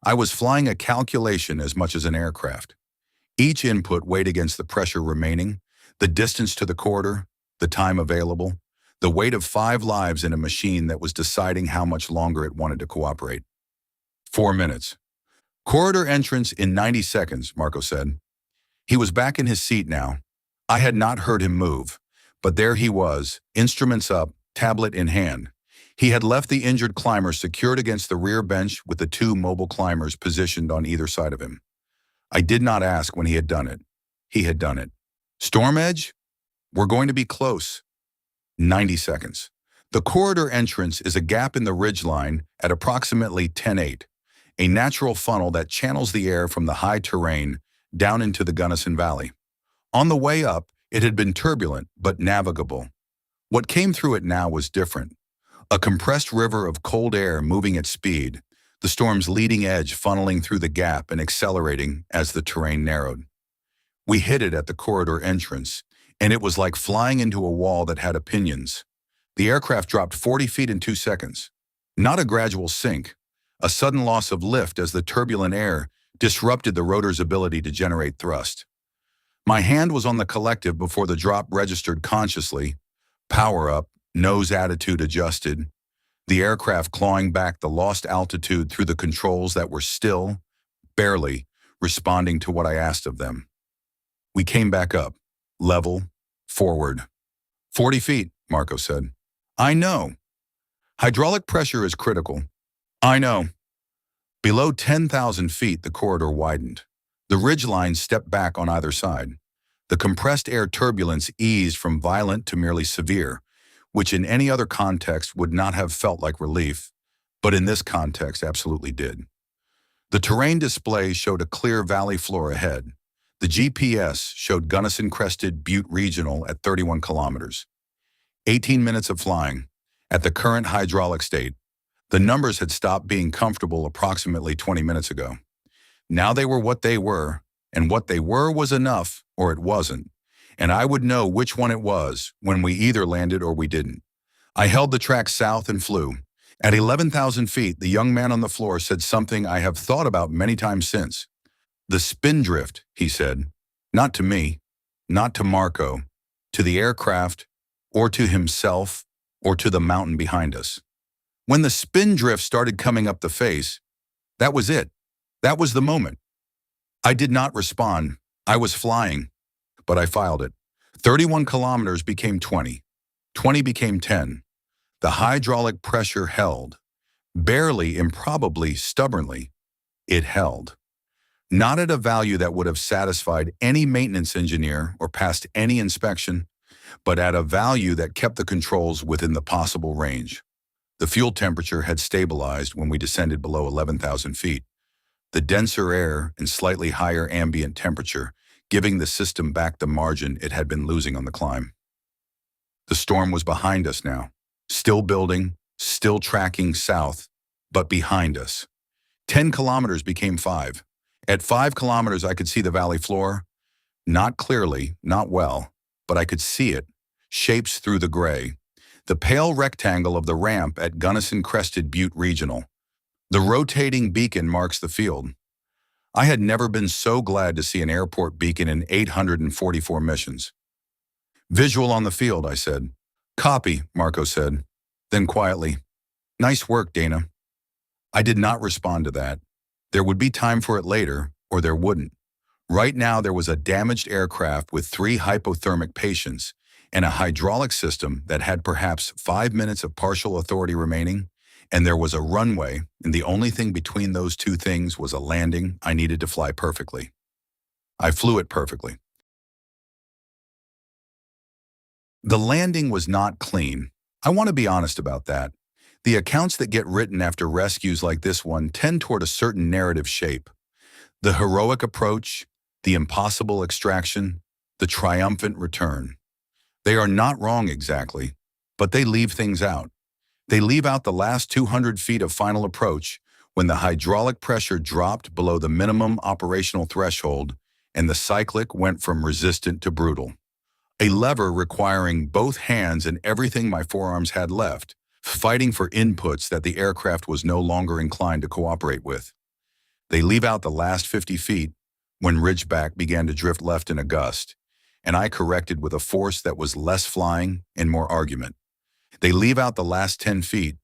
I was flying a calculation as much as an aircraft. Each input weighed against the pressure remaining, the distance to the corridor, the time available, the weight of 5 lives in a machine that was deciding how much longer it wanted to cooperate. 4 minutes. "Corridor entrance in 90 seconds, Marco said. He was back in his seat now. I had not heard him move. But there he was, instruments up, tablet in hand. He had left the injured climber secured against the rear bench with the 2 mobile climbers positioned on either side of him. I did not ask when he had done it. He had done it. "Storm edge? We're going to be close." 90 seconds. The corridor entrance is a gap in the ridgeline at approximately 10-8, a natural funnel that channels the air from the high terrain down into the Gunnison Valley. On the way up, it had been turbulent, but navigable. What came through it now was different. A compressed river of cold air moving at speed, the storm's leading edge funneling through the gap and accelerating as the terrain narrowed. We hit it at the corridor entrance, and it was like flying into a wall that had opinions. The aircraft dropped 40 feet in 2 seconds. Not a gradual sink, a sudden loss of lift as the turbulent air disrupted the rotor's ability to generate thrust. My hand was on the collective before the drop registered consciously, Power up, nose attitude adjusted, the aircraft clawing back the lost altitude through the controls that were still, barely, responding to what I asked of them. We came back up, level, forward. 40 feet, Marco said. I know. Hydraulic pressure is critical. I know. Below 10,000 feet, the corridor widened. The ridgeline stepped back on either side. The compressed air turbulence eased from violent to merely severe, which in any other context would not have felt like relief, but in this context absolutely did. The terrain display showed a clear valley floor ahead. The GPS showed Gunnison-crested Butte Regional at 31 kilometers. 18 minutes of flying. At the current hydraulic state, the numbers had stopped being comfortable approximately 20 minutes ago. Now they were what they were, and what they were was enough, or it wasn't, and I would know which one it was when we either landed or we didn't. I held the track south and flew. At 11,000 feet, the young man on the floor said something I have thought about many times since. The spindrift, he said, not to me, not to Marco, to the aircraft, or to himself, or to the mountain behind us. When the spindrift started coming up the face, that was it. That was the moment. I did not respond. I was flying, but I filed it. 31 kilometers became 20. 20 became 10. The hydraulic pressure held. Barely, improbably, stubbornly, it held. Not at a value that would have satisfied any maintenance engineer or passed any inspection, but at a value that kept the controls within the possible range. The fuel temperature had stabilized when we descended below 11,000 feet. The denser air and slightly higher ambient temperature, giving the system back the margin it had been losing on the climb. The storm was behind us now, still building, still tracking south, but behind us. 10 kilometers became 5. At 5 kilometers, I could see the valley floor. Not clearly, not well, but I could see it, shapes through the gray. The pale rectangle of the ramp at Gunnison-crested Butte Regional. The rotating beacon marks the field. I had never been so glad to see an airport beacon in 844 missions. Visual on the field, I said. Copy, Marco said. Then quietly, nice work, Dana. I did not respond to that. There would be time for it later, or there wouldn't. Right now, there was a damaged aircraft with 3 hypothermic patients and a hydraulic system that had perhaps 5 minutes of partial authority remaining, and there was a runway, and the only thing between those two things was a landing I needed to fly perfectly. I flew it perfectly. The landing was not clean. I want to be honest about that. The accounts that get written after rescues like this one tend toward a certain narrative shape. The heroic approach, the impossible extraction, the triumphant return. They are not wrong exactly, but they leave things out. They leave out the last 200 feet of final approach when the hydraulic pressure dropped below the minimum operational threshold and the cyclic went from resistant to brutal. A lever requiring both hands and everything my forearms had left, fighting for inputs that the aircraft was no longer inclined to cooperate with. They leave out the last 50 feet when Ridgeback began to drift left in a gust, and I corrected with a force that was less flying and more argument. They leave out the last 10 feet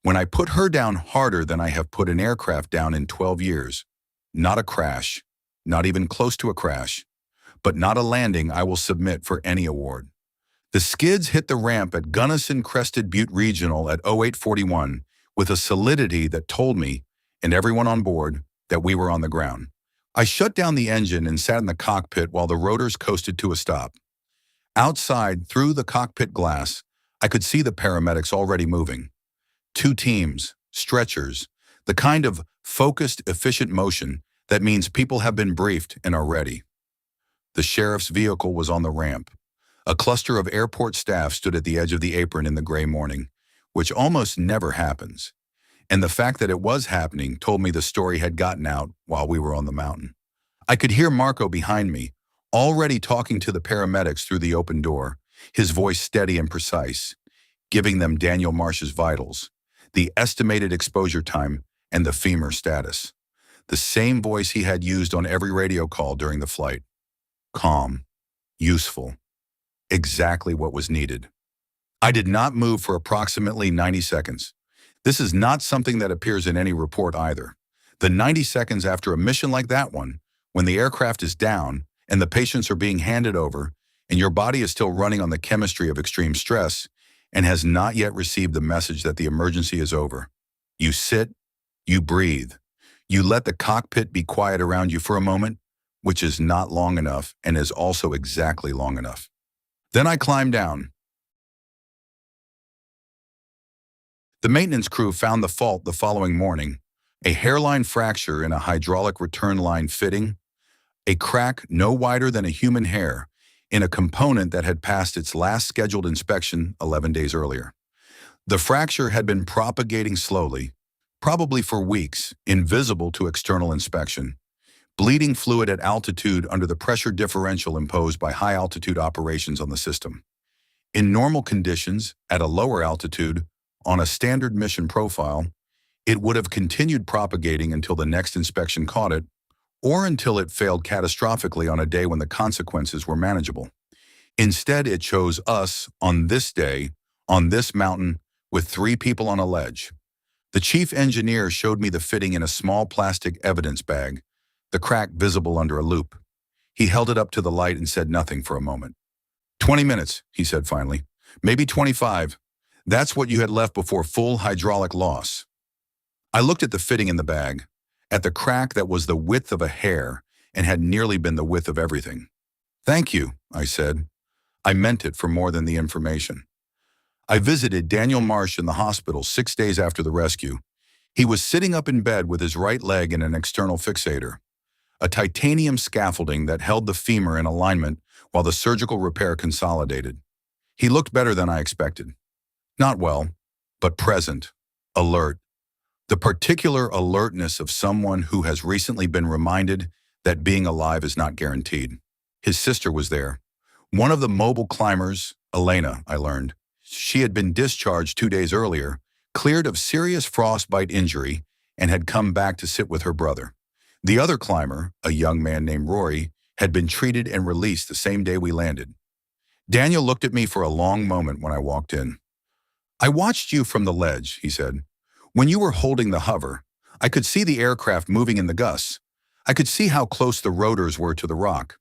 when I put her down harder than I have put an aircraft down in 12 years. Not a crash, not even close to a crash, but not a landing I will submit for any award. The skids hit the ramp at Gunnison-crested Butte Regional at 0841 with a solidity that told me, and everyone on board, that we were on the ground. I shut down the engine and sat in the cockpit while the rotors coasted to a stop. Outside, through the cockpit glass, I could see the paramedics already moving. 2 teams, stretchers, the kind of focused, efficient motion that means people have been briefed and are ready. The sheriff's vehicle was on the ramp. A cluster of airport staff stood at the edge of the apron in the gray morning, which almost never happens. And the fact that it was happening told me the story had gotten out while we were on the mountain. I could hear Marco behind me, already talking to the paramedics through the open door, his voice steady and precise, giving them Daniel Marsh's vitals, the estimated exposure time, and the femur status. The same voice he had used on every radio call during the flight. Calm, useful, exactly what was needed. I did not move for approximately 90 seconds. This is not something that appears in any report either. The 90 seconds after a mission like that one, when the aircraft is down and the patients are being handed over and your body is still running on the chemistry of extreme stress and has not yet received the message that the emergency is over. You sit, you breathe. You let the cockpit be quiet around you for a moment, which is not long enough and is also exactly long enough. Then I climb down. The maintenance crew found the fault the following morning: a hairline fracture in a hydraulic return line fitting, a crack no wider than a human hair in a component that had passed its last scheduled inspection 11 days earlier. The fracture had been propagating slowly, probably for weeks, invisible to external inspection, bleeding fluid at altitude under the pressure differential imposed by high-altitude operations on the system. In normal conditions, at a lower altitude, on a standard mission profile, it would have continued propagating until the next inspection caught it, or until it failed catastrophically on a day when the consequences were manageable. Instead, it chose us on this day, on this mountain, with 3 people on a ledge. The chief engineer showed me the fitting in a small plastic evidence bag, the crack visible under a loop. He held it up to the light and said nothing for a moment. 20 minutes, he said finally. Maybe 25. That's what you had left before full hydraulic loss. I looked at the fitting in the bag, at the crack that was the width of a hair and had nearly been the width of everything. Thank you, I said. I meant it for more than the information. I visited Daniel Marsh in the hospital 6 days after the rescue. He was sitting up in bed with his right leg in an external fixator, a titanium scaffolding that held the femur in alignment while the surgical repair consolidated. He looked better than I expected. Not well, but present, alert. The particular alertness of someone who has recently been reminded that being alive is not guaranteed. His sister was there. One of the mobile climbers, Elena, I learned. She had been discharged 2 days earlier, cleared of serious frostbite injury, and had come back to sit with her brother. The other climber, a young man named Rory, had been treated and released the same day we landed. Daniel looked at me for a long moment when I walked in. I watched you from the ledge, he said. When you were holding the hover, I could see the aircraft moving in the gusts. I could see how close the rotors were to the rock.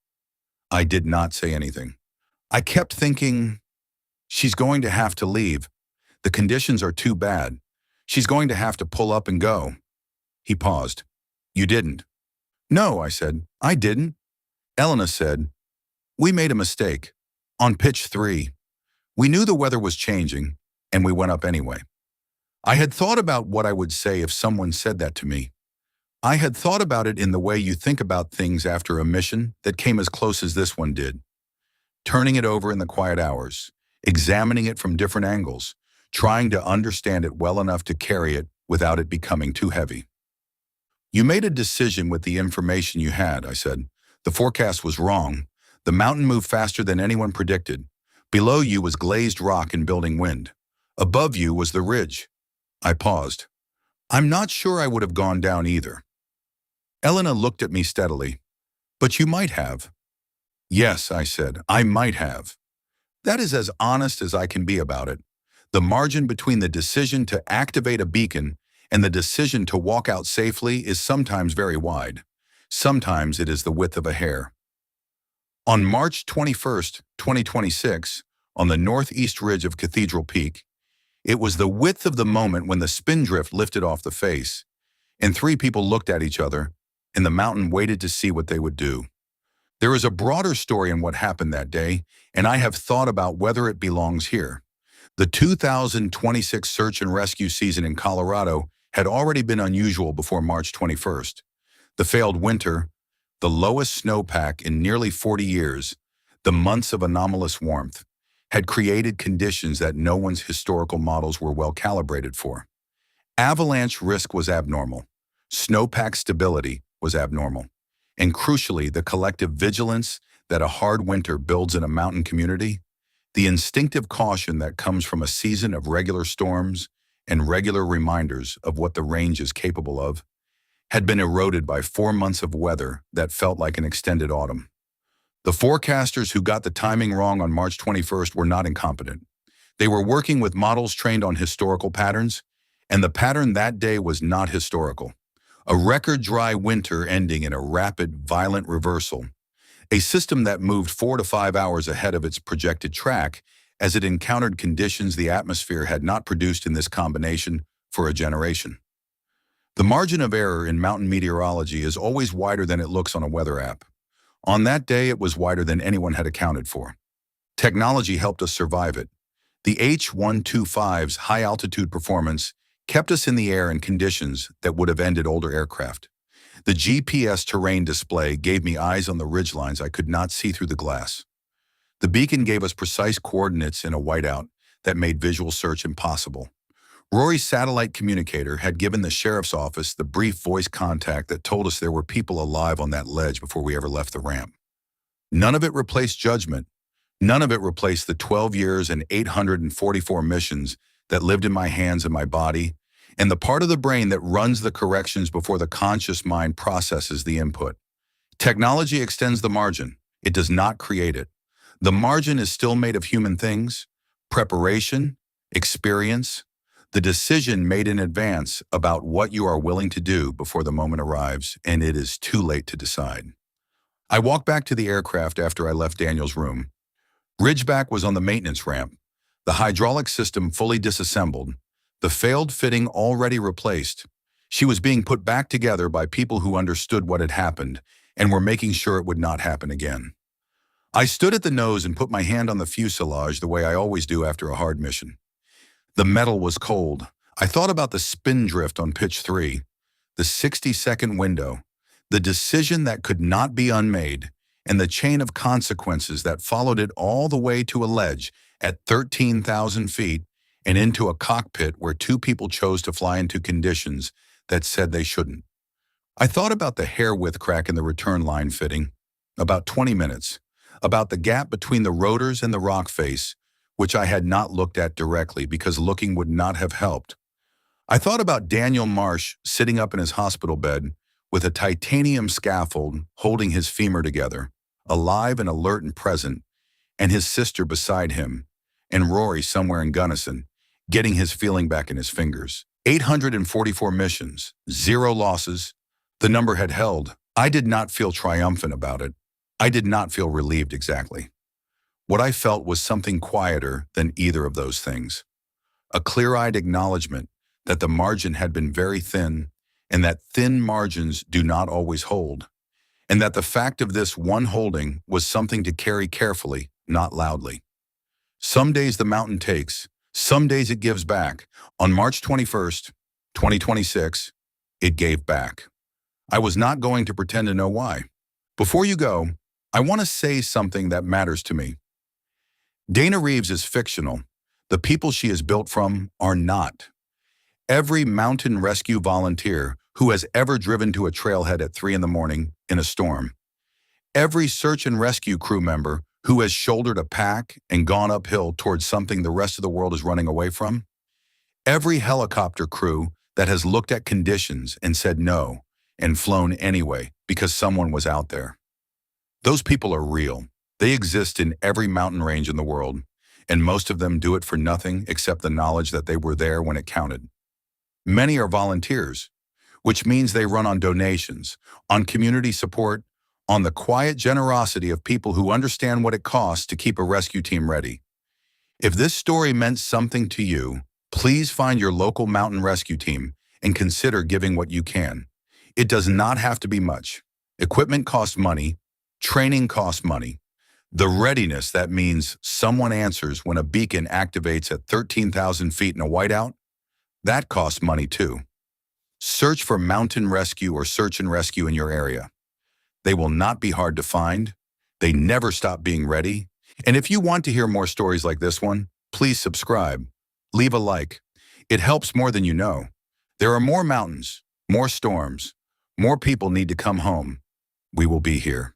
I did not say anything. I kept thinking, she's going to have to leave. The conditions are too bad. She's going to have to pull up and go. He paused. You didn't. No, I said. I didn't. Elena said, we made a mistake. On pitch 3. We knew the weather was changing, and we went up anyway. I had thought about what I would say if someone said that to me. I had thought about it in the way you think about things after a mission that came as close as this one did. Turning it over in the quiet hours, examining it from different angles, trying to understand it well enough to carry it without it becoming too heavy. You made a decision with the information you had, I said. The forecast was wrong. The mountain moved faster than anyone predicted. Below you was glazed rock and building wind. Above you was the ridge. I paused. I'm not sure I would have gone down either. Elena looked at me steadily. But you might have. Yes, I said, I might have. That is as honest as I can be about it. The margin between the decision to activate a beacon and the decision to walk out safely is sometimes very wide. Sometimes it is the width of a hair. On March 21st, 2026, on the northeast ridge of Cathedral Peak, it was the width of the moment when the spindrift lifted off the face, and 3 people looked at each other, and the mountain waited to see what they would do. There is a broader story in what happened that day, and I have thought about whether it belongs here. The 2026 search and rescue season in Colorado had already been unusual before March 21st. The failed winter, the lowest snowpack in nearly 40 years, the months of anomalous warmth, had created conditions that no one's historical models were well calibrated for. Avalanche risk was abnormal. Snowpack stability was abnormal. And crucially, the collective vigilance that a hard winter builds in a mountain community, the instinctive caution that comes from a season of regular storms and regular reminders of what the range is capable of, had been eroded by 4 months of weather that felt like an extended autumn. The forecasters who got the timing wrong on March 21st were not incompetent. They were working with models trained on historical patterns, and the pattern that day was not historical. A record dry winter ending in a rapid, violent reversal. A system that moved 4 to 5 hours ahead of its projected track as it encountered conditions the atmosphere had not produced in this combination for a generation. The margin of error in mountain meteorology is always wider than it looks on a weather app. On that day, it was wider than anyone had accounted for. Technology helped us survive it. The H-125's high-altitude performance kept us in the air in conditions that would have ended older aircraft. The GPS terrain display gave me eyes on the ridgelines I could not see through the glass. The beacon gave us precise coordinates in a whiteout that made visual search impossible. Rory's satellite communicator had given the sheriff's office the brief voice contact that told us there were people alive on that ledge before we ever left the ramp. None of it replaced judgment. None of it replaced the 12 years and 844 missions that lived in my hands and my body, and the part of the brain that runs the corrections before the conscious mind processes the input. Technology extends the margin. It does not create it. The margin is still made of human things, preparation, experience, the decision made in advance about what you are willing to do before the moment arrives, and it is too late to decide. I walked back to the aircraft after I left Daniel's room. Ridgeback was on the maintenance ramp, the hydraulic system fully disassembled, the failed fitting already replaced. She was being put back together by people who understood what had happened and were making sure it would not happen again. I stood at the nose and put my hand on the fuselage the way I always do after a hard mission. The metal was cold. I thought about the spin drift on pitch 3, the 60-second window, the decision that could not be unmade, and the chain of consequences that followed it all the way to a ledge at 13,000 feet and into a cockpit where two people chose to fly into conditions that said they shouldn't. I thought about the hair width crack in the return line fitting, about 20 minutes, about the gap between the rotors and the rock face, which I had not looked at directly because looking would not have helped. I thought about Daniel Marsh sitting up in his hospital bed with a titanium scaffold holding his femur together, alive and alert and present, and his sister beside him, and Rory somewhere in Gunnison, getting his feeling back in his fingers. 844 missions, 0 losses. The number had held. I did not feel triumphant about it. I did not feel relieved exactly. What I felt was something quieter than either of those things. A clear-eyed acknowledgement that the margin had been very thin, and that thin margins do not always hold, and that the fact of this one holding was something to carry carefully, not loudly. Some days the mountain takes, some days it gives back. On March 21st, 2026, it gave back. I was not going to pretend to know why. Before you go, I want to say something that matters to me. Dana Reeves is fictional. The people she is built from are not. Every mountain rescue volunteer who has ever driven to a trailhead at 3 a.m. in a storm, every search and rescue crew member who has shouldered a pack and gone uphill towards something the rest of the world is running away from, every helicopter crew that has looked at conditions and said no and flown anyway because someone was out there. Those people are real. They exist in every mountain range in the world, and most of them do it for nothing except the knowledge that they were there when it counted. Many are volunteers, which means they run on donations, on community support, on the quiet generosity of people who understand what it costs to keep a rescue team ready. If this story meant something to you, please find your local mountain rescue team and consider giving what you can. It does not have to be much. Equipment costs money. Training costs money. The readiness that means someone answers when a beacon activates at 13,000 feet in a whiteout, that costs money too. Search for mountain rescue or search and rescue in your area. They will not be hard to find. They never stop being ready. And if you want to hear more stories like this one, please subscribe. Leave a like. It helps more than you know. There are more mountains, more storms, more people need to come home. We will be here.